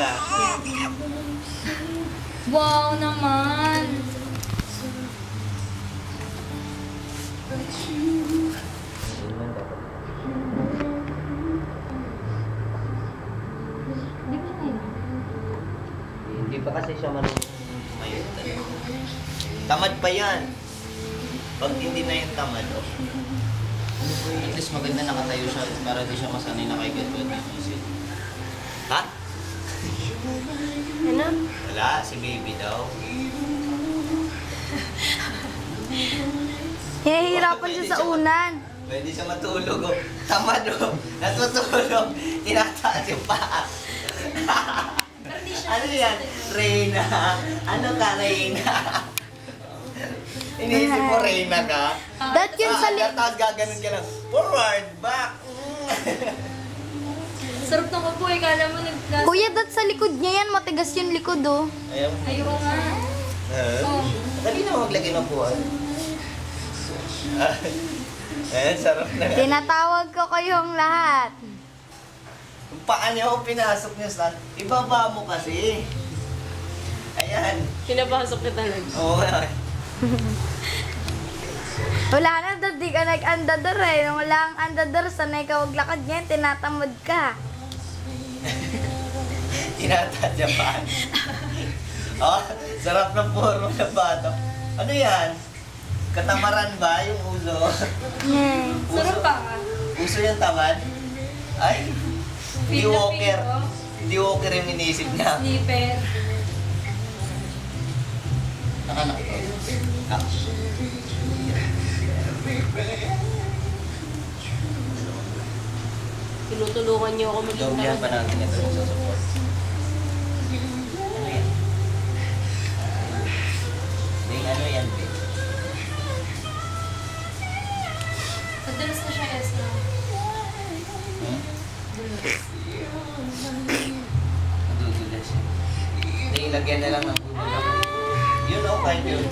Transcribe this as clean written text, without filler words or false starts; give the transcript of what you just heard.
ka. Wow naman. Di ba yun? Hindi pa kasi siya marunong tumayo. Tamad pa yan. Pag hindi na yung tamad, oh. At least maganda nakatayo siya para di siya masanay na kay God difícil. Ha? Ano? Wala, si baby daw. Hinahihirapan siya sa unan. Pwede siya matulog, oh. Tamad, oh. Natutulog. Tinataas yung paa. Ano yan? Reyna. Ano ka, Reyna? Iniisip mo, Reyna ka? That yun sa Tapos gaganon ka lang. Forward, back. Sarap ng upo eh. Kala mo Kuya, that sa likod niya yan. Matigas yung likod, oh. Ayaw mo. Ayoko nga. Oh. Dali na maglagay ng buwan. Ayan, sarap na. Tinatawag ko kayong lahat. Yung paa niya, oh, pinasok niya sa... Ibaba mo kasi. Ayan. Pinapasok ka talaga. Oo nga. Wala na, dad, di ka nag-andador eh. Nung wala ang andador, sanay ka maglakad niyan, tinatamad ka. Tinatadyapan. Oh, sarap ng puro na bato. Ano yan? Katamaran ba yung ulo? Sarap pa. Uso yung tamad? Ay, hindi Feel na walker. feel, oh. Hindi walker yung inisip niya. Slipper. Nakanak ito. Ah. Tinutulungan niyo ako maging Dobyan pa natin ito sa support. Ano yan? May ano yan, babe? Madalas na siya Ezra. Hmm? Nadudulas siya. Hindi, ilagyan na lang ng ulo. Yun, okay yun.